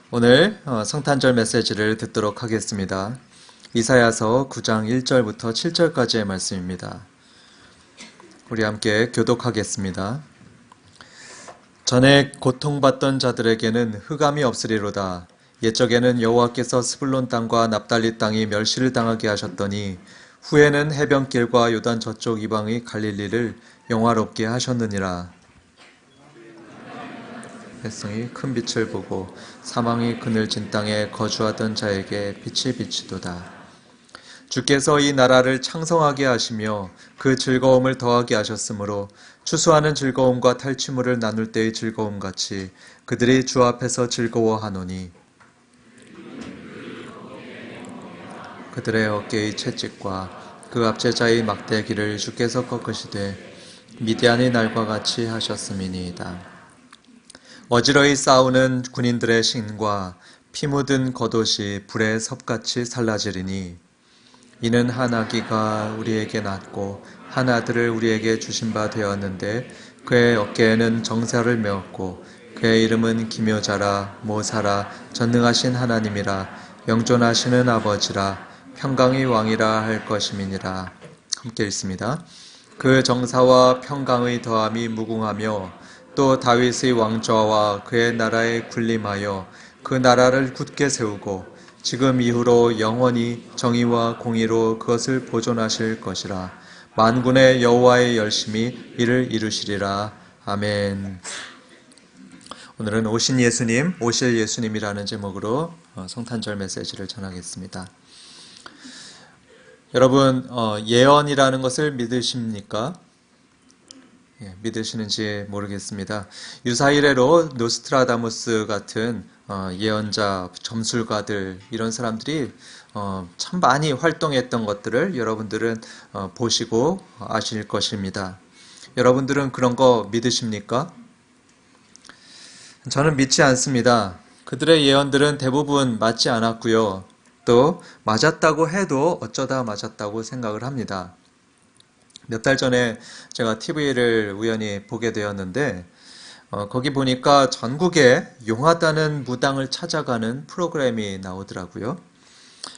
오늘 성탄절 메시지를 듣도록 하겠습니다. 이사야서 9장 1절부터 7절까지의 말씀입니다. 우리 함께 교독하겠습니다. 전에 고통받던 자들에게는 흑암이 없으리로다. 옛적에는 여호와께서 스불론 땅과 납달리 땅이 멸시를 당하게 하셨더니 후에는 해변길과 요단 저쪽 이방의 갈릴리를 영화롭게 하셨느니라. 백성이 큰 빛을 보고 사망이 그늘진 땅에 거주하던 자에게 빛이 비치도다. 주께서 이 나라를 창성하게 하시며 그 즐거움을 더하게 하셨으므로 추수하는 즐거움과 탈취물을 나눌 때의 즐거움 같이 그들이 주 앞에서 즐거워하노니 그들의 어깨의 채찍과 그 압제자의 막대기를 주께서 꺾으시되 미디안의 날과 같이 하셨음이니이다. 어지러이 싸우는 군인들의 신과 피 묻은 겉옷이 불에 섭같이 살라지리니 이는 한 아기가 우리에게 낳고 한 아들을 우리에게 주신 바 되었는데 그의 어깨에는 정사를 메었고 그의 이름은 기묘자라 모사라 전능하신 하나님이라 영존하시는 아버지라 평강의 왕이라 할 것임이니라. 함께 읽습니다. 그 정사와 평강의 더함이 무궁하며 또 다윗의 왕좌와 그의 나라에 군림하여 그 나라를 굳게 세우고 지금 이후로 영원히 정의와 공의로 그것을 보존하실 것이라. 만군의 여호와의 열심히 이를 이루시리라. 아멘. 오늘은 오신 예수님, 오실 예수님이라는 제목으로 성탄절 메시지를 전하겠습니다. 여러분, 예언이라는 것을 믿으십니까? 믿으시는지 모르겠습니다. 유사이래로 노스트라다무스 같은 예언자, 점술가들 이런 사람들이 참 많이 활동했던 것들을 여러분들은 보시고 아실 것입니다. 여러분들은 그런 거 믿으십니까? 저는 믿지 않습니다. 그들의 예언들은 대부분 맞지 않았고요. 또 맞았다고 해도 어쩌다 맞았다고 생각을 합니다. 몇 달 전에 제가 TV를 우연히 보게 되었는데 거기 보니까 전국에 용하다는 무당을 찾아가는 프로그램이 나오더라고요.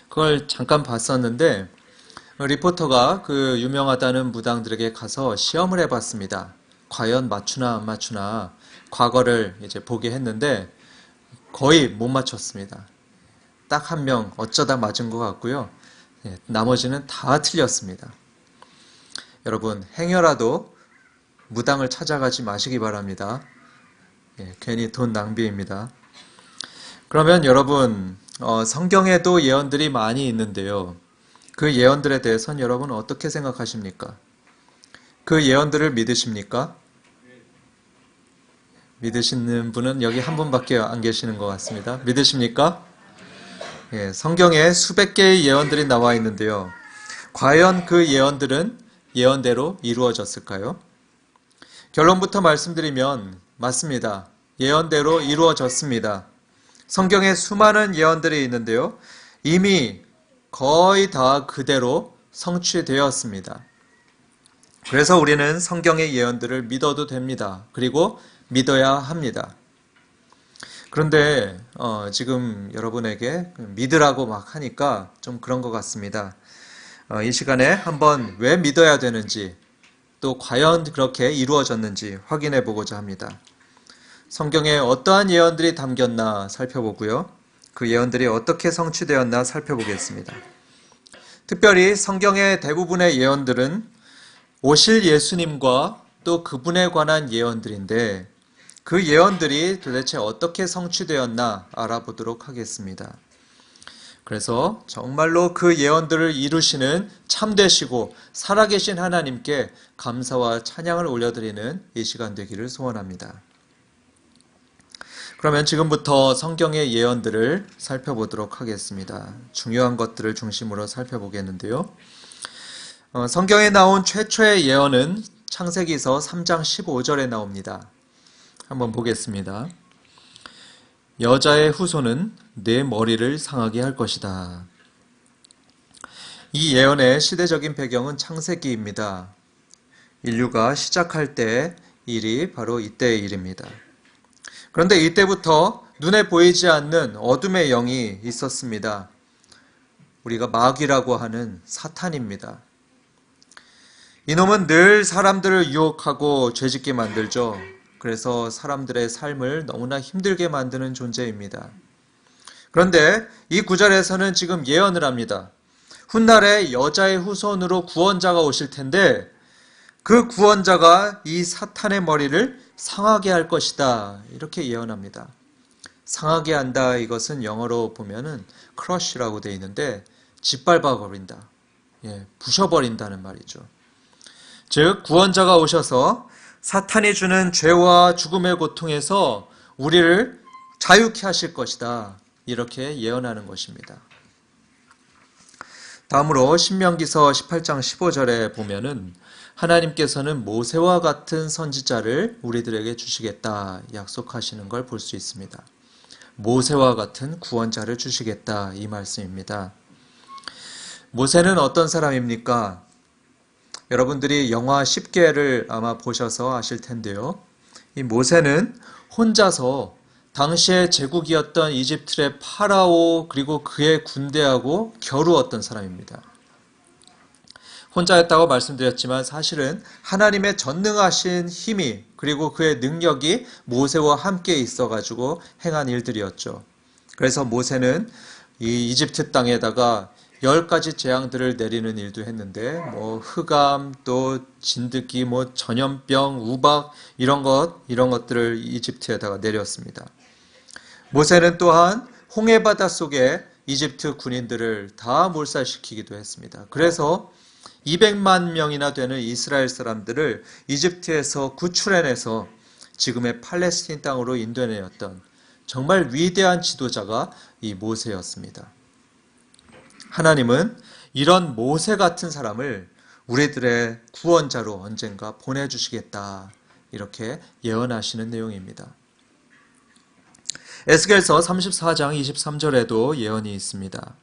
그걸 잠깐 봤었는데 리포터가 그 유명하다는 무당들에게 가서 시험을 해봤습니다. 과연 맞추나 안 맞추나 과거를 이제 보게 했는데 거의 못 맞췄습니다. 딱 한 명 어쩌다 맞은 것 같고요. 나머지는 다 틀렸습니다. 여러분, 행여라도 무당을 찾아가지 마시기 바랍니다. 괜히 돈 낭비입니다. 그러면 여러분, 성경에도 예언들이 많이 있는데요. 그 예언들에 대해서는 여러분 어떻게 생각하십니까? 그 예언들을 믿으십니까? 믿으시는 분은 여기 한 분밖에 안 계시는 것 같습니다. 믿으십니까? 성경에 수백 개의 예언들이 나와 있는데요. 과연 그 예언들은 예언대로 이루어졌을까요? 결론부터 말씀드리면 맞습니다. 예언대로 이루어졌습니다. 성경에 수많은 예언들이 있는데요. 이미 거의 다 그대로 성취되었습니다. 그래서 우리는 성경의 예언들을 믿어도 됩니다. 그리고 믿어야 합니다. 그런데 지금 여러분에게 믿으라고 막 하니까 좀 그런 것 같습니다. 이 시간에 한번 왜 믿어야 되는지 또 과연 그렇게 이루어졌는지 확인해 보고자 합니다. 성경에 어떠한 예언들이 담겼나 살펴보고요. 그 예언들이 어떻게 성취되었나 살펴보겠습니다. 특별히 성경의 대부분의 예언들은 오실 예수님과 또 그분에 관한 예언들인데 그 예언들이 도대체 어떻게 성취되었나 알아보도록 하겠습니다. 그래서 정말로 그 예언들을 이루시는 참되시고 살아계신 하나님께 감사와 찬양을 올려드리는 이 시간 되기를 소원합니다. 그러면 지금부터 성경의 예언들을 살펴보도록 하겠습니다. 중요한 것들을 중심으로 살펴보겠는데요. 성경에 나온 최초의 예언은 창세기서 3장 15절에 나옵니다. 한번 보겠습니다. 여자의 후손은 내 머리를 상하게 할 것이다. 이 예언의 시대적인 배경은 창세기입니다. 인류가 시작할 때의 일이 바로 이때의 일입니다. 그런데 이때부터 눈에 보이지 않는 어둠의 영이 있었습니다. 우리가 마귀라고 하는 사탄입니다. 이놈은 늘 사람들을 유혹하고 죄짓게 만들죠. 그래서 사람들의 삶을 너무나 힘들게 만드는 존재입니다. 그런데 이 구절에서는 지금 예언을 합니다. 훗날에 여자의 후손으로 구원자가 오실 텐데 그 구원자가 이 사탄의 머리를 상하게 할 것이다. 이렇게 예언합니다. 상하게 한다, 이것은 영어로 보면은 crush라고 되어 있는데 짓밟아 버린다. 부셔버린다는 말이죠. 즉 구원자가 오셔서 사탄이 주는 죄와 죽음의 고통에서 우리를 자유케 하실 것이다. 이렇게 예언하는 것입니다. 다음으로 신명기서 18장 15절에 보면은 하나님께서는 모세와 같은 선지자를 우리들에게 주시겠다 약속하시는 걸 볼 수 있습니다. 모세와 같은 구원자를 주시겠다, 이 말씀입니다. 모세는 어떤 사람입니까? 여러분들이 영화 10개를 아마 보셔서 아실 텐데요. 이 모세는 혼자서 당시의 제국이었던 이집트의 파라오 그리고 그의 군대하고 겨루었던 사람입니다. 혼자였다고 말씀드렸지만 사실은 하나님의 전능하신 힘이 그리고 그의 능력이 모세와 함께 있어가지고 행한 일들이었죠. 그래서 모세는 이 이집트 땅에다가 10가지 재앙들을 내리는 일도 했는데 흑암, 또 진드기, 전염병, 우박 이런 것들을 이집트에다가 내렸습니다. 모세는 또한 홍해바다 속에 이집트 군인들을 다 몰살시키기도 했습니다. 그래서 200만 명이나 되는 이스라엘 사람들을 이집트에서 구출해내서 지금의 팔레스틴 땅으로 인도해내었던 정말 위대한 지도자가 이 모세였습니다. 하나님은 이런 모세 같은 사람을 우리들의 구원자로 언젠가 보내주시겠다, 이렇게 예언하시는 내용입니다. 에스겔서 34장 23절에도 예언이 있습니다.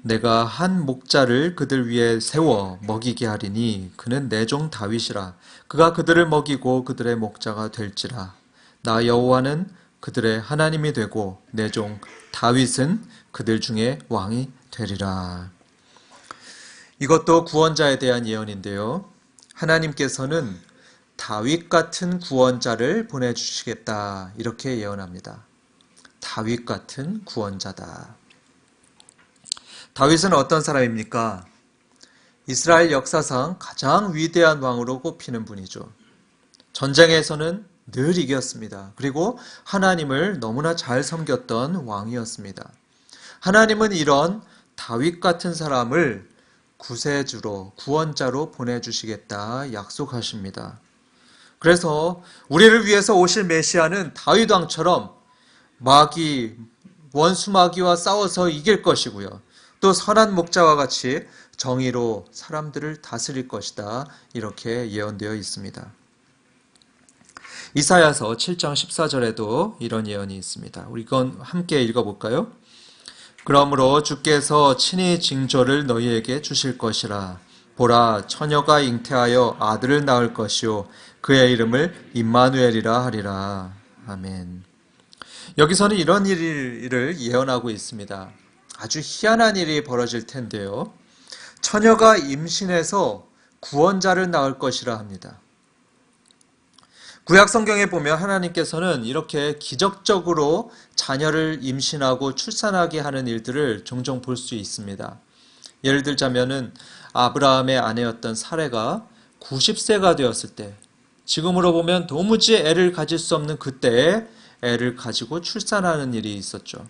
내가 한 목자를 그들 위에 세워 먹이게 하리니 그는 내 종 다윗이라. 그가 그들을 먹이고 그들의 목자가 될지라. 나 여호와는 그들의 하나님이 되고 내 종 다윗은 그들 중에 왕이 되리라. 이것도 구원자에 대한 예언인데요. 하나님께서는 다윗 같은 구원자를 보내주시겠다, 이렇게 예언합니다. 다윗 같은 구원자다. 다윗은 어떤 사람입니까? 이스라엘 역사상 가장 위대한 왕으로 꼽히는 분이죠. 전쟁에서는 늘 이겼습니다. 그리고 하나님을 너무나 잘 섬겼던 왕이었습니다. 하나님은 이런 다윗 같은 사람을 구세주로, 구원자로 보내주시겠다 약속하십니다. 그래서 우리를 위해서 오실 메시아는 다윗 왕처럼 원수 마귀와 싸워서 이길 것이고요. 또 선한 목자와 같이 정의로 사람들을 다스릴 것이다, 이렇게 예언되어 있습니다. 이사야서 7장 14절에도 이런 예언이 있습니다. 우리 이건 함께 읽어볼까요? 그러므로 주께서 친히 징조를 너희에게 주실 것이라. 보라, 처녀가 잉태하여 아들을 낳을 것이요 그의 이름을 임마누엘이라 하리라. 아멘. 여기서는 이런 일을 예언하고 있습니다. 아주 희한한 일이 벌어질 텐데요. 처녀가 임신해서 구원자를 낳을 것이라 합니다. 구약 성경에 보면 하나님께서는 이렇게 기적적으로 자녀를 임신하고 출산하게 하는 일들을 종종 볼 수 있습니다. 예를 들자면은 아브라함의 아내였던 사레가 90세가 되었을 때, 지금으로 보면 도무지 애를 가질 수 없는 그때에 애를 가지고 출산하는 일이 있었죠.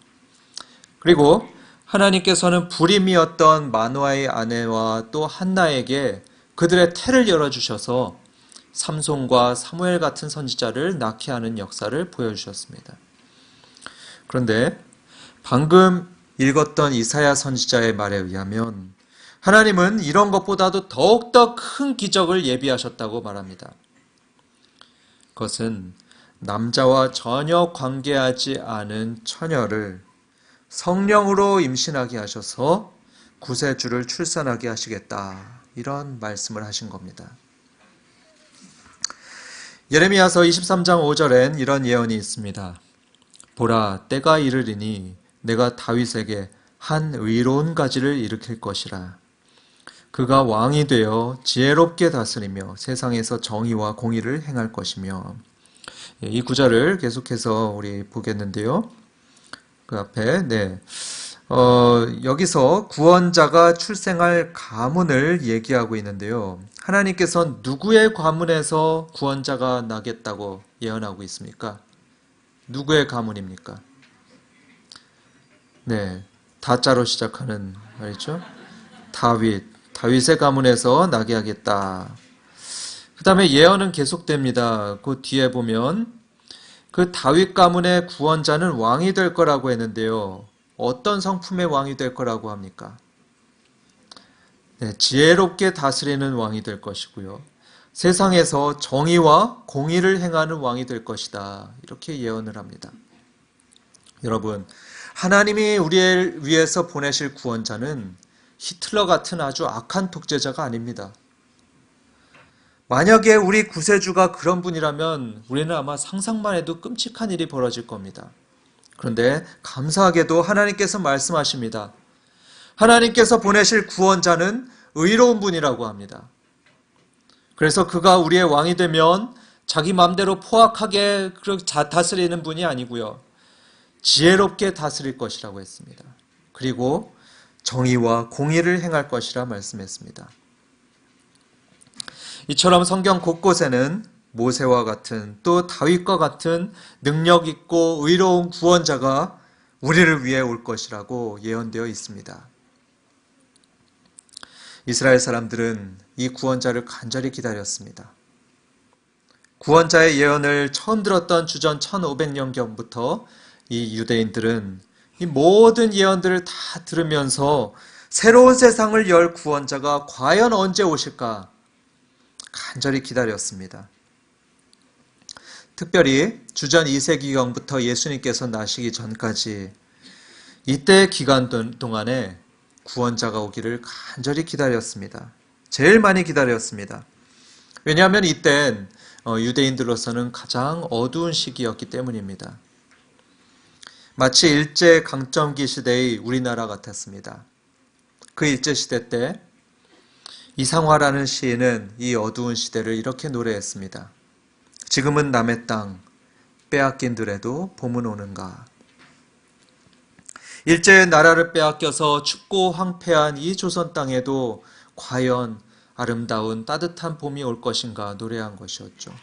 그리고 하나님께서는 불임이었던 마노아의 아내와 또 한나에게 그들의 태를 열어주셔서 삼손과 사무엘 같은 선지자를 낳게 하는 역사를 보여주셨습니다. 그런데 방금 읽었던 이사야 선지자의 말에 의하면 하나님은 이런 것보다도 더욱더 큰 기적을 예비하셨다고 말합니다. 그것은 남자와 전혀 관계하지 않은 처녀를 성령으로 임신하게 하셔서 구세주를 출산하게 하시겠다, 이런 말씀을 하신 겁니다. 예레미야서 23장 5절엔 이런 예언이 있습니다. 보라, 때가 이르리니 내가 다윗에게 한 의로운 가지를 일으킬 것이라. 그가 왕이 되어 지혜롭게 다스리며 세상에서 정의와 공의를 행할 것이며. 이 구절을 계속해서 우리 보겠는데요. 그 앞에 여기서 구원자가 출생할 가문을 얘기하고 있는데요. 하나님께서 누구의 가문에서 구원자가 나겠다고 예언하고 있습니까? 누구의 가문입니까? 네, 다자로 시작하는 말이죠. 다윗의 가문에서 나게 하겠다. 그 다음에 예언은 계속됩니다. 그 뒤에 보면 그 다윗 가문의 구원자는 왕이 될 거라고 했는데요. 어떤 성품의 왕이 될 거라고 합니까? 네, 지혜롭게 다스리는 왕이 될 것이고요. 세상에서 정의와 공의를 행하는 왕이 될 것이다. 이렇게 예언을 합니다. 여러분, 하나님이 우리를 위해서 보내실 구원자는 히틀러 같은 아주 악한 독재자가 아닙니다. 만약에 우리 구세주가 그런 분이라면 우리는 아마 상상만 해도 끔찍한 일이 벌어질 겁니다. 그런데 감사하게도 하나님께서 말씀하십니다. 하나님께서 보내실 구원자는 의로운 분이라고 합니다. 그래서 그가 우리의 왕이 되면 자기 마음대로 포악하게 다스리는 분이 아니고요. 지혜롭게 다스릴 것이라고 했습니다. 그리고 정의와 공의를 행할 것이라 말씀했습니다. 이처럼 성경 곳곳에는 모세와 같은 또 다윗과 같은 능력 있고 의로운 구원자가 우리를 위해 올 것이라고 예언되어 있습니다. 이스라엘 사람들은 이 구원자를 간절히 기다렸습니다. 구원자의 예언을 처음 들었던 주전 1500년경부터 이 유대인들은 이 모든 예언들을 다 들으면서 새로운 세상을 열 구원자가 과연 언제 오실까 간절히 기다렸습니다. 특별히 주전 2세기경부터 예수님께서 나시기 전까지 이때 기간 동안에 구원자가 오기를 간절히 기다렸습니다. 제일 많이 기다렸습니다. 왜냐하면 이땐 유대인들로서는 가장 어두운 시기였기 때문입니다. 마치 일제강점기 시대의 우리나라 같았습니다. 그 일제시대 때 이상화라는 시인은 이 어두운 시대를 이렇게 노래했습니다. 지금은 남의 땅 빼앗긴들에도 봄은 오는가. 일제의 나라를 빼앗겨서 춥고 황폐한 이 조선 땅에도 과연 아름다운 따뜻한 봄이 올 것인가 노래한 것이었죠.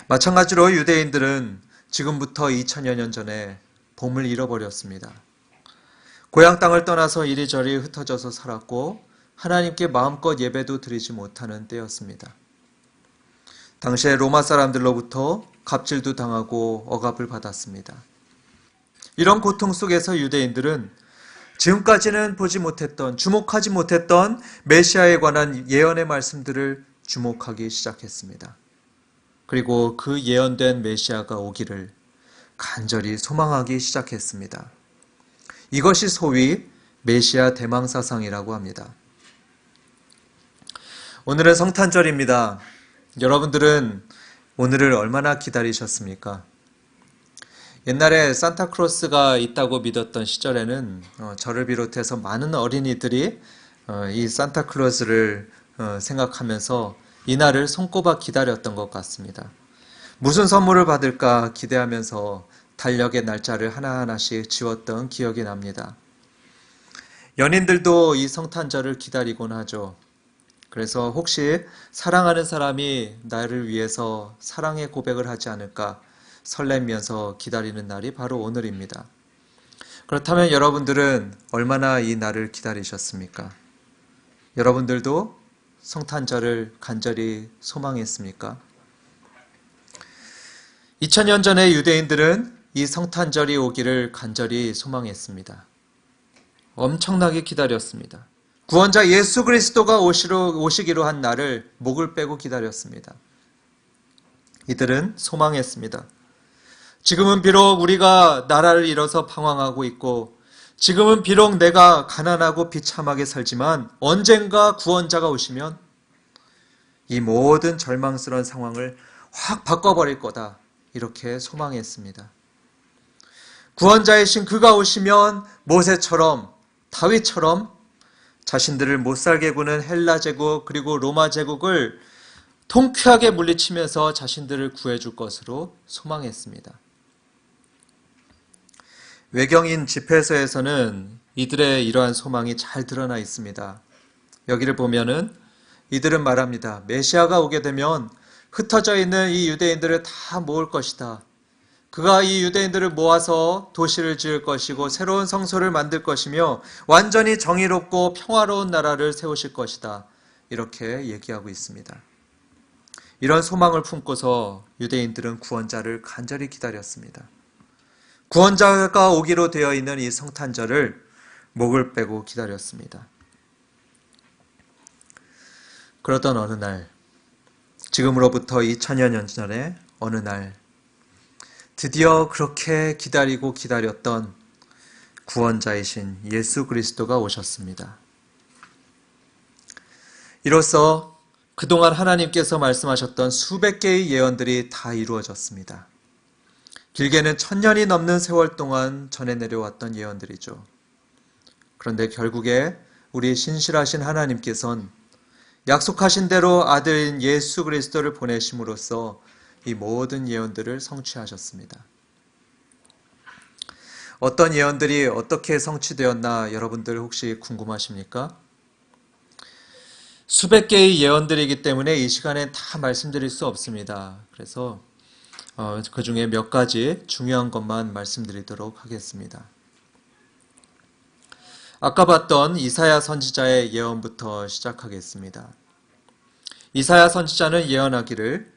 마찬가지로 유대인들은 지금부터 2000여 년 전에 봄을 잃어버렸습니다. 고향 땅을 떠나서 이리저리 흩어져서 살았고 하나님께 마음껏 예배도 드리지 못하는 때였습니다. 당시에 로마 사람들로부터 갑질도 당하고 억압을 받았습니다. 이런 고통 속에서 유대인들은 지금까지는 보지 못했던, 주목하지 못했던 메시아에 관한 예언의 말씀들을 주목하기 시작했습니다. 그리고 그 예언된 메시아가 오기를 간절히 소망하기 시작했습니다. 이것이 소위 메시아 대망사상이라고 합니다. 오늘은 성탄절입니다. 여러분들은 오늘을 얼마나 기다리셨습니까? 옛날에 산타클로스가 있다고 믿었던 시절에는 저를 비롯해서 많은 어린이들이 이 산타클로스를 생각하면서 이날을 손꼽아 기다렸던 것 같습니다. 무슨 선물을 받을까 기대하면서 달력의 날짜를 하나하나씩 지웠던 기억이 납니다. 연인들도 이 성탄절을 기다리곤 하죠. 그래서 혹시 사랑하는 사람이 나를 위해서 사랑의 고백을 하지 않을까 설레면서 기다리는 날이 바로 오늘입니다. 그렇다면 여러분들은 얼마나 이 날을 기다리셨습니까? 여러분들도 성탄절을 간절히 소망했습니까? 2000년 전의 유대인들은 이 성탄절이 오기를 간절히 소망했습니다. 엄청나게 기다렸습니다. 구원자 예수 그리스도가 오시기로 한 날을 목을 빼고 기다렸습니다. 이들은 소망했습니다. 지금은 비록 우리가 나라를 잃어서 방황하고 있고 지금은 비록 내가 가난하고 비참하게 살지만 언젠가 구원자가 오시면 이 모든 절망스러운 상황을 확 바꿔버릴 거다. 이렇게 소망했습니다. 구원자이신 그가 오시면 모세처럼 다윗처럼 자신들을 못살게 구는 헬라 제국 그리고 로마 제국을 통쾌하게 물리치면서 자신들을 구해줄 것으로 소망했습니다. 외경인 집회서에서는 이들의 이러한 소망이 잘 드러나 있습니다. 여기를 보면은 이들은 말합니다. 메시아가 오게 되면 흩어져 있는 이 유대인들을 다 모을 것이다. 그가 이 유대인들을 모아서 도시를 지을 것이고 새로운 성소를 만들 것이며 완전히 정의롭고 평화로운 나라를 세우실 것이다. 이렇게 얘기하고 있습니다. 이런 소망을 품고서 유대인들은 구원자를 간절히 기다렸습니다. 구원자가 오기로 되어 있는 이 성탄절을 목을 빼고 기다렸습니다. 그러던 어느 날, 지금으로부터 2000여 년 전에 어느 날, 드디어 그렇게 기다리고 기다렸던 구원자이신 예수 그리스도가 오셨습니다. 이로써 그동안 하나님께서 말씀하셨던 수백 개의 예언들이 다 이루어졌습니다. 길게는 1000년이 넘는 세월 동안 전해 내려왔던 예언들이죠. 그런데 결국에 우리 신실하신 하나님께서는 약속하신 대로 아들인 예수 그리스도를 보내심으로써 이 모든 예언들을 성취하셨습니다. 어떤 예언들이 어떻게 성취되었나 여러분들 혹시 궁금하십니까? 수백 개의 예언들이기 때문에 이 시간에 다 말씀드릴 수 없습니다. 그래서 그 중에 몇 가지 중요한 것만 말씀드리도록 하겠습니다. 아까 봤던 이사야 선지자의 예언부터 시작하겠습니다. 이사야 선지자는 예언하기를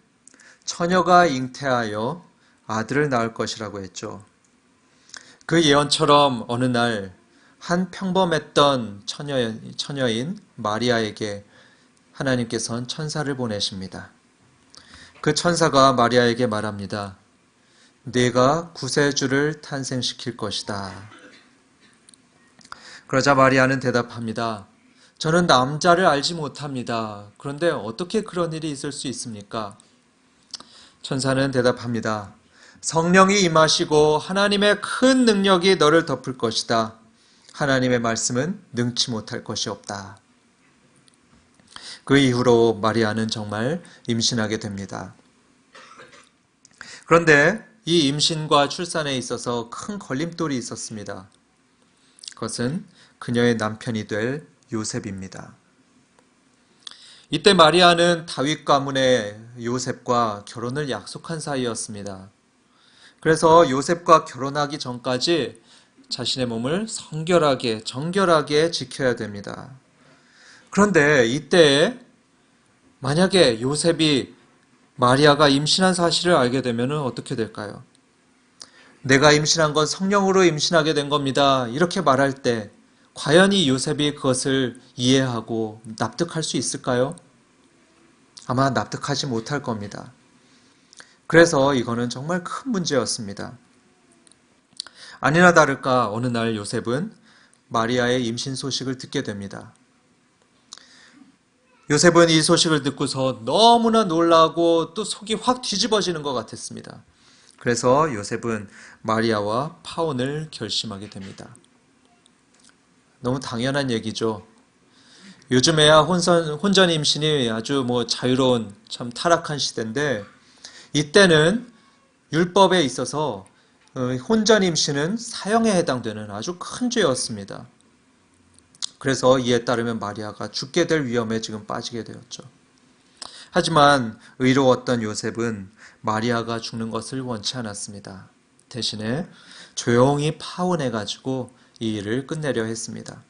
처녀가 잉태하여 아들을 낳을 것이라고 했죠. 그 예언처럼 어느 날 한 평범했던 처녀인 마리아에게 하나님께서는 천사를 보내십니다. 그 천사가 마리아에게 말합니다. 네가 구세주를 탄생시킬 것이다. 그러자 마리아는 대답합니다. 저는 남자를 알지 못합니다. 그런데 어떻게 그런 일이 있을 수 있습니까? 천사는 대답합니다. 성령이 임하시고 하나님의 큰 능력이 너를 덮을 것이다. 하나님의 말씀은 능치 못할 것이 없다. 그 이후로 마리아는 정말 임신하게 됩니다. 그런데 이 임신과 출산에 있어서 큰 걸림돌이 있었습니다. 그것은 그녀의 남편이 될 요셉입니다. 이때 마리아는 다윗 가문의 요셉과 결혼을 약속한 사이였습니다. 그래서 요셉과 결혼하기 전까지 자신의 몸을 정결하게 지켜야 됩니다. 그런데 이때 만약에 요셉이 마리아가 임신한 사실을 알게 되면 어떻게 될까요? 내가 임신한 건 성령으로 임신하게 된 겁니다. 이렇게 말할 때 과연 이 요셉이 그것을 이해하고 납득할 수 있을까요? 아마 납득하지 못할 겁니다. 그래서 이거는 정말 큰 문제였습니다. 아니나 다를까 어느 날 요셉은 마리아의 임신 소식을 듣게 됩니다. 요셉은 이 소식을 듣고서 너무나 놀라고 또 속이 확 뒤집어지는 것 같았습니다. 그래서 요셉은 마리아와 파혼을 결심하게 됩니다. 너무 당연한 얘기죠. 요즘에야 혼전 임신이 아주 자유로운 참 타락한 시대인데 이때는 율법에 있어서 혼전 임신은 사형에 해당되는 아주 큰 죄였습니다. 그래서 이에 따르면 마리아가 죽게 될 위험에 지금 빠지게 되었죠. 하지만 의로웠던 요셉은 마리아가 죽는 것을 원치 않았습니다. 대신에 조용히 파혼해가지고 이 일을 끝내려 했습니다.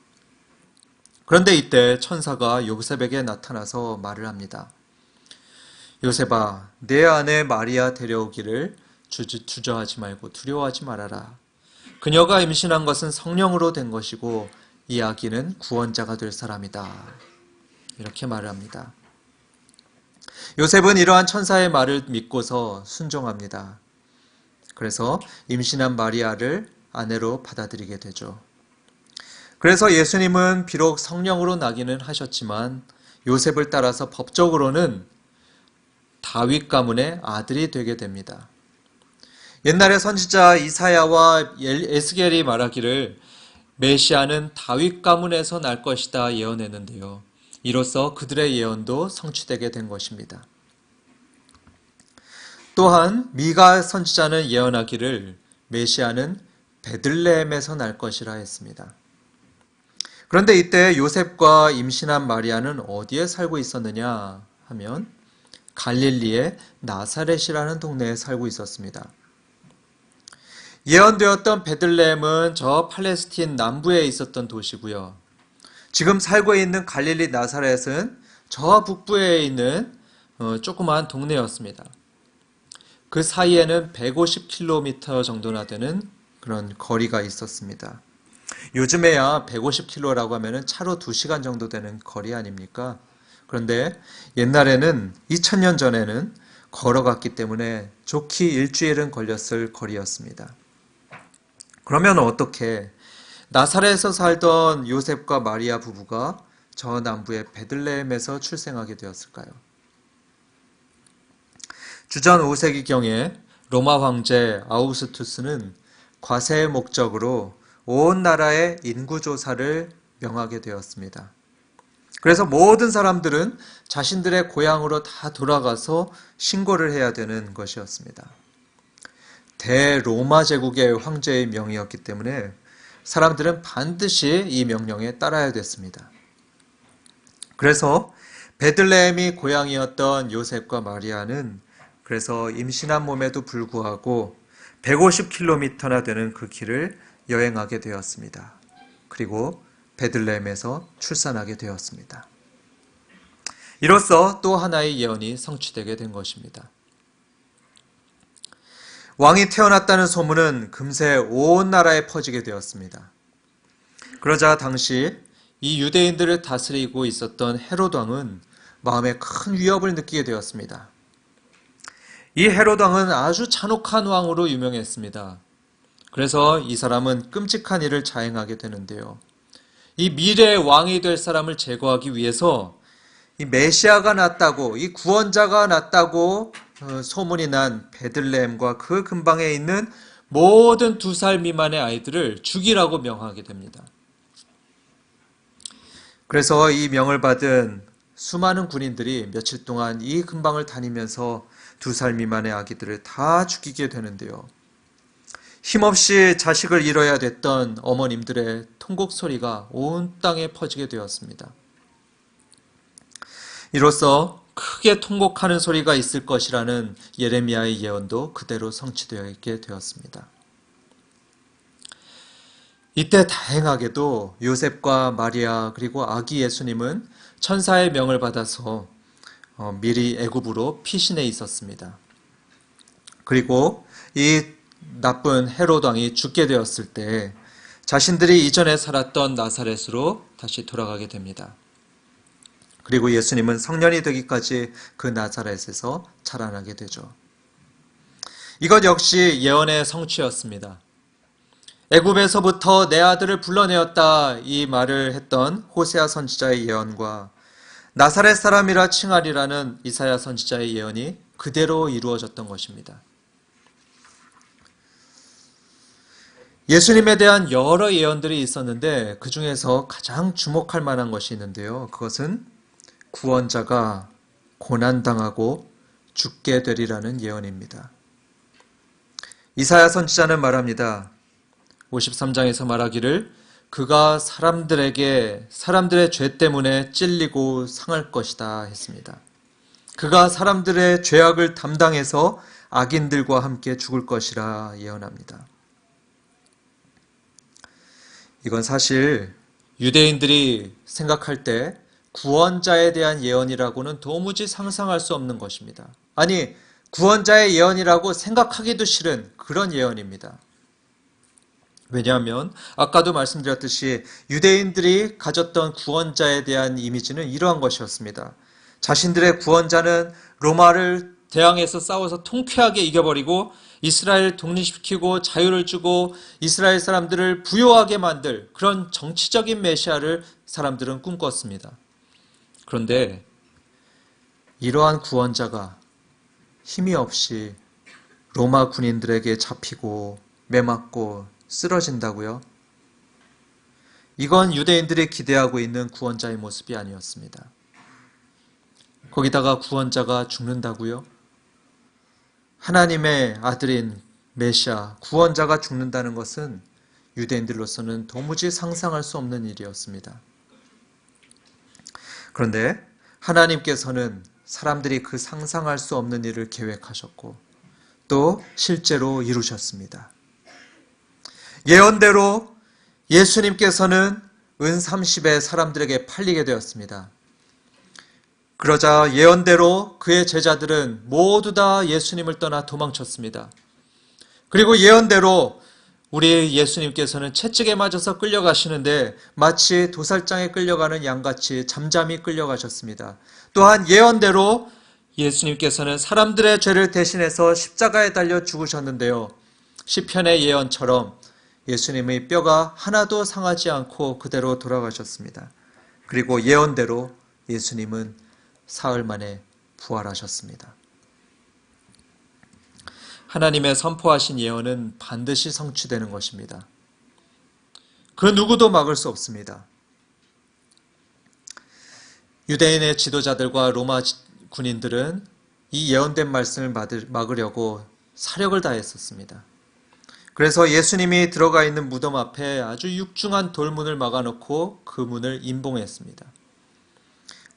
그런데 이때 천사가 요셉에게 나타나서 말을 합니다. 요셉아, 내 아내 마리아 데려오기를 주저하지 말고 두려워하지 말아라. 그녀가 임신한 것은 성령으로 된 것이고 이 아기는 구원자가 될 사람이다. 이렇게 말을 합니다. 요셉은 이러한 천사의 말을 믿고서 순종합니다. 그래서 임신한 마리아를 아내로 받아들이게 되죠. 그래서 예수님은 비록 성령으로 나기는 하셨지만 요셉을 따라서 법적으로는 다윗 가문의 아들이 되게 됩니다. 옛날에 선지자 이사야와 에스겔이 말하기를 메시아는 다윗 가문에서 날 것이다 예언했는데요. 이로써 그들의 예언도 성취되게 된 것입니다. 또한 미가 선지자는 예언하기를 메시아는 베들레헴에서 날 것이라 했습니다. 그런데 이때 요셉과 임신한 마리아는 어디에 살고 있었느냐 하면 갈릴리의 나사렛이라는 동네에 살고 있었습니다. 예언되었던 베들레헴은 저 팔레스틴 남부에 있었던 도시고요. 지금 살고 있는 갈릴리 나사렛은 저 북부에 있는 조그마한 동네였습니다. 그 사이에는 150km 정도나 되는 그런 거리가 있었습니다. 요즘에야 150km라고 하면 차로 2시간 정도 되는 거리 아닙니까? 그런데 옛날에는 2000년 전에는 걸어갔기 때문에 좋게 일주일은 걸렸을 거리였습니다. 그러면 어떻게 나사렛에서 살던 요셉과 마리아 부부가 저 남부의 베들레헴에서 출생하게 되었을까요? 주전 5세기경에 로마 황제 아우구스투스는 과세의 목적으로 온 나라의 인구조사를 명하게 되었습니다. 그래서 모든 사람들은 자신들의 고향으로 다 돌아가서 신고를 해야 되는 것이었습니다. 대로마 제국의 황제의 명이었기 때문에 사람들은 반드시 이 명령에 따라야 됐습니다. 그래서 베들레헴이 고향이었던 요셉과 마리아는 그래서 임신한 몸에도 불구하고 150km나 되는 그 길을 여행하게 되었습니다. 그리고 베들레헴에서 출산하게 되었습니다. 이로써 또 하나의 예언이 성취되게 된 것입니다. 왕이 태어났다는 소문은 금세 온 나라에 퍼지게 되었습니다. 그러자 당시 이 유대인들을 다스리고 있었던 헤롯 왕은 마음에 큰 위협을 느끼게 되었습니다. 이 헤롯 왕은 아주 잔혹한 왕으로 유명했습니다. 그래서 이 사람은 끔찍한 일을 자행하게 되는데요. 이 미래의 왕이 될 사람을 제거하기 위해서 이 메시아가 났다고, 이 구원자가 났다고 소문이 난 베들레헴과 그 근방에 있는 모든 2살 미만의 아이들을 죽이라고 명하게 됩니다. 그래서 이 명을 받은 수많은 군인들이 며칠 동안 이 근방을 다니면서 2살 미만의 아기들을 다 죽이게 되는데요. 힘없이 자식을 잃어야 됐던 어머님들의 통곡 소리가 온 땅에 퍼지게 되었습니다. 이로써 크게 통곡하는 소리가 있을 것이라는 예레미야의 예언도 그대로 성취되게 되었습니다. 이때 다행하게도 요셉과 마리아 그리고 아기 예수님은 천사의 명을 받아서 미리 애굽으로 피신해 있었습니다. 그리고 이 나쁜 헤롯 왕이 죽게 되었을 때 자신들이 이전에 살았던 나사렛으로 다시 돌아가게 됩니다. 그리고 예수님은 성년이 되기까지 그 나사렛에서 자라나게 되죠. 이것 역시 예언의 성취였습니다. 애굽에서부터 내 아들을 불러내었다 이 말을 했던 호세아 선지자의 예언과 나사렛 사람이라 칭하리라는 이사야 선지자의 예언이 그대로 이루어졌던 것입니다. 예수님에 대한 여러 예언들이 있었는데 그 중에서 가장 주목할 만한 것이 있는데요. 그것은 구원자가 고난당하고 죽게 되리라는 예언입니다. 이사야 선지자는 말합니다. 53장에서 말하기를 그가 사람들의 죄 때문에 찔리고 상할 것이다 했습니다. 그가 사람들의 죄악을 담당해서 악인들과 함께 죽을 것이라 예언합니다. 이건 사실 유대인들이 생각할 때 구원자에 대한 예언이라고는 도무지 상상할 수 없는 것입니다. 아니, 구원자의 예언이라고 생각하기도 싫은 그런 예언입니다. 왜냐하면 아까도 말씀드렸듯이 유대인들이 가졌던 구원자에 대한 이미지는 이러한 것이었습니다. 자신들의 구원자는 로마를 대항해서 싸워서 통쾌하게 이겨버리고 이스라엘을 독립시키고 자유를 주고 이스라엘 사람들을 부요하게 만들 그런 정치적인 메시아를 사람들은 꿈꿨습니다. 그런데 이러한 구원자가 힘이 없이 로마 군인들에게 잡히고 매맞고 쓰러진다고요? 이건 유대인들이 기대하고 있는 구원자의 모습이 아니었습니다. 거기다가 구원자가 죽는다고요? 하나님의 아들인 메시아, 구원자가 죽는다는 것은 유대인들로서는 도무지 상상할 수 없는 일이었습니다. 그런데 하나님께서는 사람들이 그 상상할 수 없는 일을 계획하셨고 또 실제로 이루셨습니다. 예언대로 예수님께서는 은 30에 사람들에게 팔리게 되었습니다. 그러자 예언대로 그의 제자들은 모두 다 예수님을 떠나 도망쳤습니다. 그리고 예언대로 우리 예수님께서는 채찍에 맞아서 끌려가시는데 마치 도살장에 끌려가는 양같이 잠잠히 끌려가셨습니다. 또한 예언대로 예수님께서는 사람들의 죄를 대신해서 십자가에 달려 죽으셨는데요. 시편의 예언처럼 예수님의 뼈가 하나도 상하지 않고 그대로 돌아가셨습니다. 그리고 예언대로 예수님은 사흘 만에 부활하셨습니다. 하나님의 선포하신 예언은 반드시 성취되는 것입니다. 그 누구도 막을 수 없습니다. 유대인의 지도자들과 로마 군인들은 이 예언된 말씀을 막으려고 사력을 다했었습니다. 그래서 예수님이 들어가 있는 무덤 앞에 아주 육중한 돌문을 막아놓고 그 문을 임봉했습니다.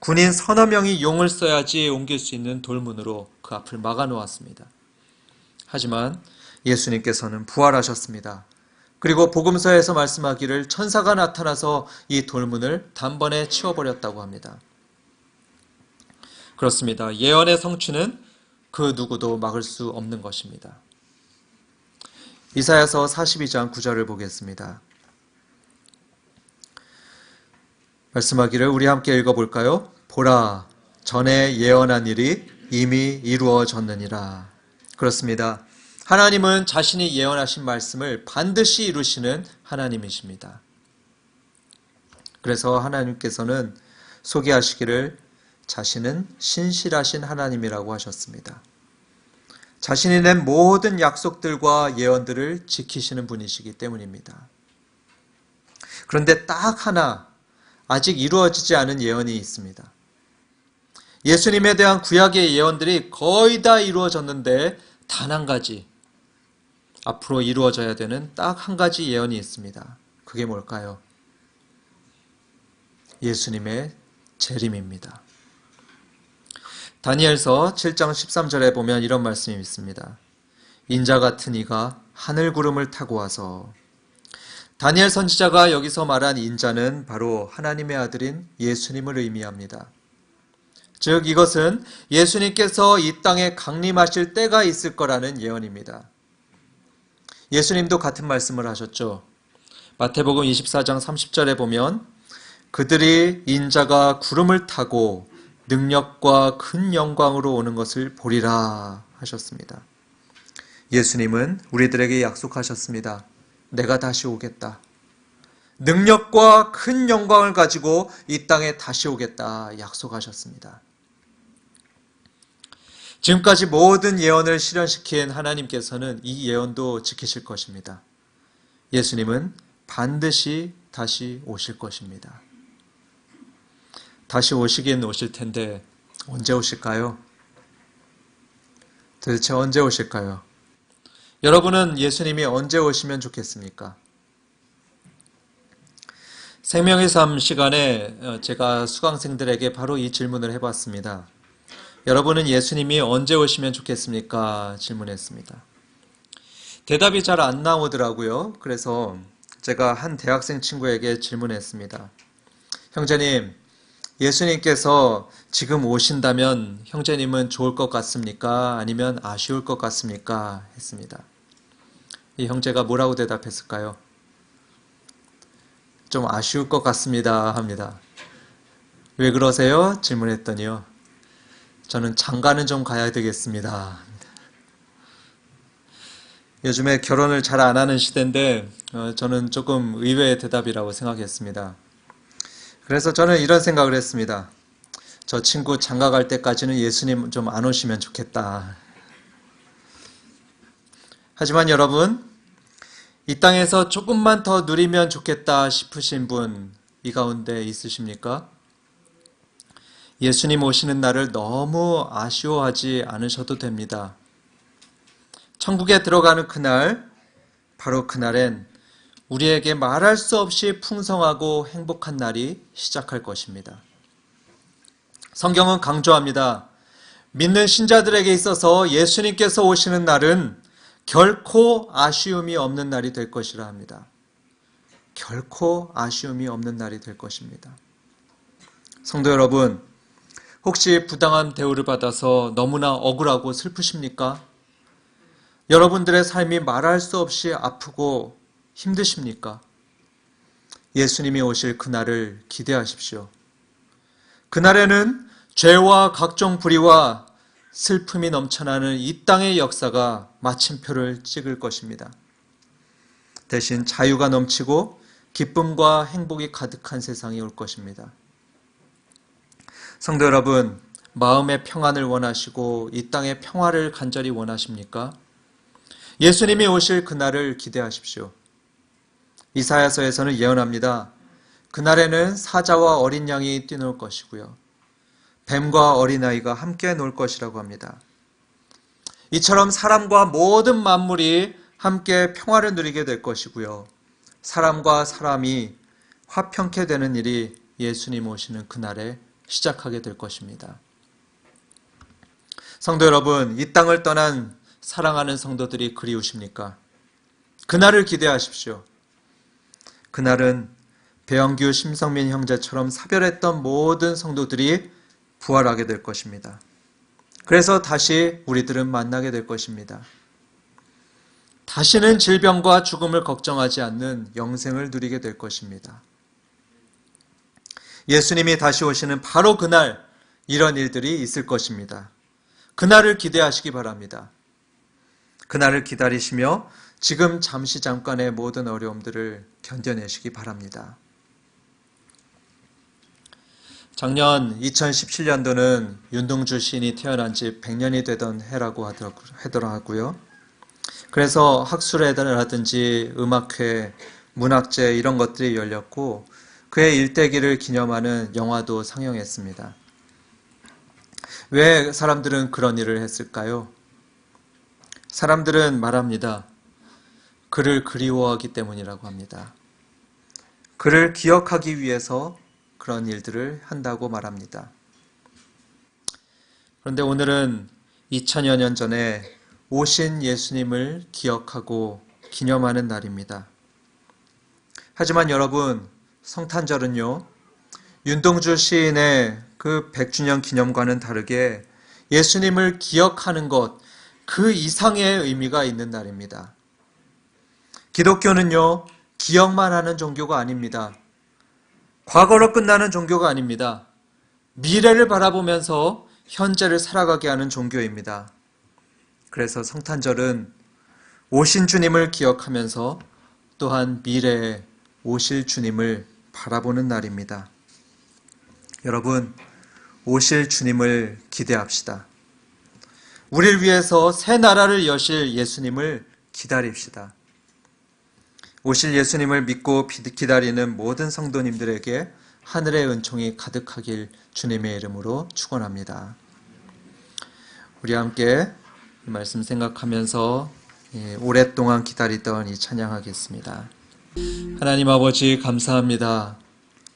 군인 서너 명이 용을 써야지 옮길 수 있는 돌문으로 그 앞을 막아놓았습니다. 하지만 예수님께서는 부활하셨습니다. 그리고 복음서에서 말씀하기를 천사가 나타나서 이 돌문을 단번에 치워버렸다고 합니다. 그렇습니다. 예언의 성취는 그 누구도 막을 수 없는 것입니다. 이사야서 42장 9절을 보겠습니다. 말씀하기를 우리 함께 읽어볼까요? 보라, 전에 예언한 일이 이미 이루어졌느니라. 그렇습니다. 하나님은 자신이 예언하신 말씀을 반드시 이루시는 하나님이십니다. 그래서 하나님께서는 소개하시기를 자신은 신실하신 하나님이라고 하셨습니다. 자신이 낸 모든 약속들과 예언들을 지키시는 분이시기 때문입니다. 그런데 딱 하나 아직 이루어지지 않은 예언이 있습니다. 예수님에 대한 구약의 예언들이 거의 다 이루어졌는데 단 한 가지, 앞으로 이루어져야 되는 딱 한 가지 예언이 있습니다. 그게 뭘까요? 예수님의 재림입니다. 다니엘서 7장 13절에 보면 이런 말씀이 있습니다. 인자 같은 이가 하늘 구름을 타고 와서, 다니엘 선지자가 여기서 말한 인자는 바로 하나님의 아들인 예수님을 의미합니다. 즉 이것은 예수님께서 이 땅에 강림하실 때가 있을 거라는 예언입니다. 예수님도 같은 말씀을 하셨죠. 마태복음 24장 30절에 보면 그들이 인자가 구름을 타고 능력과 큰 영광으로 오는 것을 보리라 하셨습니다. 예수님은 우리들에게 약속하셨습니다. 내가 다시 오겠다. 능력과 큰 영광을 가지고 이 땅에 다시 오겠다 약속하셨습니다. 지금까지 모든 예언을 실현시킨 하나님께서는 이 예언도 지키실 것입니다. 예수님은 반드시 다시 오실 것입니다. 다시 오시긴 오실 텐데 언제 오실까요? 도대체 언제 오실까요? 여러분은 예수님이 언제 오시면 좋겠습니까? 생명의 삶 시간에 제가 수강생들에게 바로 이 질문을 해봤습니다. 여러분은 예수님이 언제 오시면 좋겠습니까? 질문했습니다. 대답이 잘 안 나오더라고요. 그래서 제가 한 대학생 친구에게 질문했습니다. 형제님, 예수님께서 지금 오신다면 형제님은 좋을 것 같습니까? 아니면 아쉬울 것 같습니까? 했습니다. 이 형제가 뭐라고 대답했을까요? 좀 아쉬울 것 같습니다 합니다. 왜 그러세요? 질문했더니요. 저는 장가는 좀 가야 되겠습니다. 요즘에 결혼을 잘 안 하는 시대인데 저는 조금 의외의 대답이라고 생각했습니다. 그래서 저는 이런 생각을 했습니다. 저 친구 장가 갈 때까지는 예수님 좀 안 오시면 좋겠다. 하지만 여러분, 이 땅에서 조금만 더 누리면 좋겠다 싶으신 분 이 가운데 있으십니까? 예수님 오시는 날을 너무 아쉬워하지 않으셔도 됩니다. 천국에 들어가는 그날, 바로 그날엔 우리에게 말할 수 없이 풍성하고 행복한 날이 시작할 것입니다. 성경은 강조합니다. 믿는 신자들에게 있어서 예수님께서 오시는 날은 결코 아쉬움이 없는 날이 될 것이라 합니다. 결코 아쉬움이 없는 날이 될 것입니다. 성도 여러분, 혹시 부당한 대우를 받아서 너무나 억울하고 슬프십니까? 여러분들의 삶이 말할 수 없이 아프고 힘드십니까? 예수님이 오실 그날을 기대하십시오. 그날에는 죄와 각종 불의와 슬픔이 넘쳐나는 이 땅의 역사가 마침표를 찍을 것입니다. 대신 자유가 넘치고 기쁨과 행복이 가득한 세상이 올 것입니다. 성도 여러분, 마음의 평안을 원하시고 이 땅의 평화를 간절히 원하십니까? 예수님이 오실 그날을 기대하십시오. 이사야서에서는 예언합니다. 그날에는 사자와 어린 양이 뛰놀 것이고요. 뱀과 어린아이가 함께 놀 것이라고 합니다. 이처럼 사람과 모든 만물이 함께 평화를 누리게 될 것이고요. 사람과 사람이 화평케 되는 일이 예수님 오시는 그날에 시작하게 될 것입니다. 성도 여러분, 이 땅을 떠난 사랑하는 성도들이 그리우십니까? 그날을 기대하십시오. 그날은 배영규, 심성민 형제처럼 사별했던 모든 성도들이 부활하게 될 것입니다. 그래서 다시 우리들은 만나게 될 것입니다. 다시는 질병과 죽음을 걱정하지 않는 영생을 누리게 될 것입니다. 예수님이 다시 오시는 바로 그날 이런 일들이 있을 것입니다. 그날을 기대하시기 바랍니다. 그날을 기다리시며 지금 잠깐의 모든 어려움들을 견뎌내시기 바랍니다. 작년 2017년도는 윤동주 시인이 태어난 지 100년이 되던 해라고 하더라고요. 그래서 학술회라든지 음악회, 문학제 이런 것들이 열렸고 그의 일대기를 기념하는 영화도 상영했습니다. 왜 사람들은 그런 일을 했을까요? 사람들은 말합니다. 그를 그리워하기 때문이라고 합니다. 그를 기억하기 위해서 그런 일들을 한다고 말합니다. 그런데 오늘은 2000여 년 전에 오신 예수님을 기억하고 기념하는 날입니다. 하지만 여러분, 성탄절은요, 윤동주 시인의 그 100주년 기념과는 다르게 예수님을 기억하는 것, 그 이상의 의미가 있는 날입니다. 기독교는요, 기억만 하는 종교가 아닙니다. 과거로 끝나는 종교가 아닙니다. 미래를 바라보면서 현재를 살아가게 하는 종교입니다. 그래서 성탄절은 오신 주님을 기억하면서 또한 미래에 오실 주님을 바라보는 날입니다. 여러분, 오실 주님을 기대합시다. 우리를 위해서 새 나라를 여실 예수님을 기다립시다. 오실 예수님을 믿고 기다리는 모든 성도님들에게 하늘의 은총이 가득하길 주님의 이름으로 축원합니다. 우리 함께 이 말씀 생각하면서 오랫동안 기다리던 이 찬양하겠습니다. 하나님 아버지 감사합니다.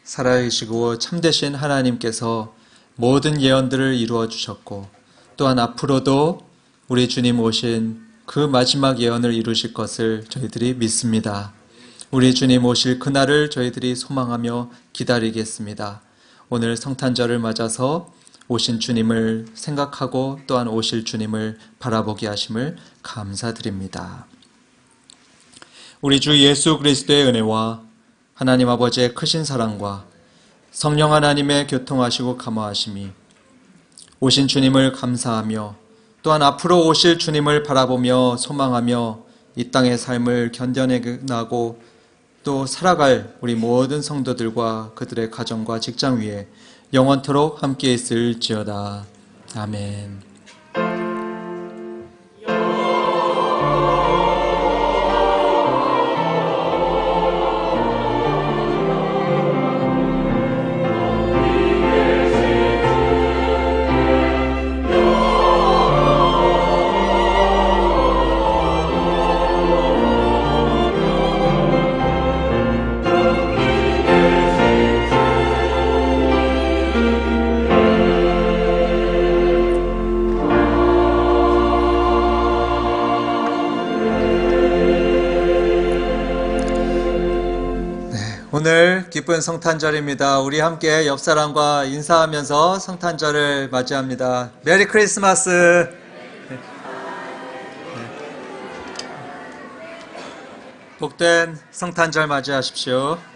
살아계시고 참되신 하나님께서 모든 예언들을 이루어 주셨고 또한 앞으로도 우리 주님 오신 그 마지막 예언을 이루실 것을 저희들이 믿습니다. 우리 주님 오실 그날을 저희들이 소망하며 기다리겠습니다. 오늘 성탄절을 맞아서 오신 주님을 생각하고 또한 오실 주님을 바라보게 하심을 감사드립니다. 우리 주 예수 그리스도의 은혜와 하나님 아버지의 크신 사랑과 성령 하나님의 교통하시고 감화하심이 오신 주님을 감사하며 또한 앞으로 오실 주님을 바라보며 소망하며 이 땅의 삶을 견뎌내고 또 살아갈 우리 모든 성도들과 그들의 가정과 직장 위에 영원토록 함께 있을지어다. 아멘. 오늘 기쁜 성탄절입니다. 우리 함께 옆 사람과 인사하면서 성탄절을 맞이합니다. 메리 크리스마스! 복된 성탄절 맞이하십시오.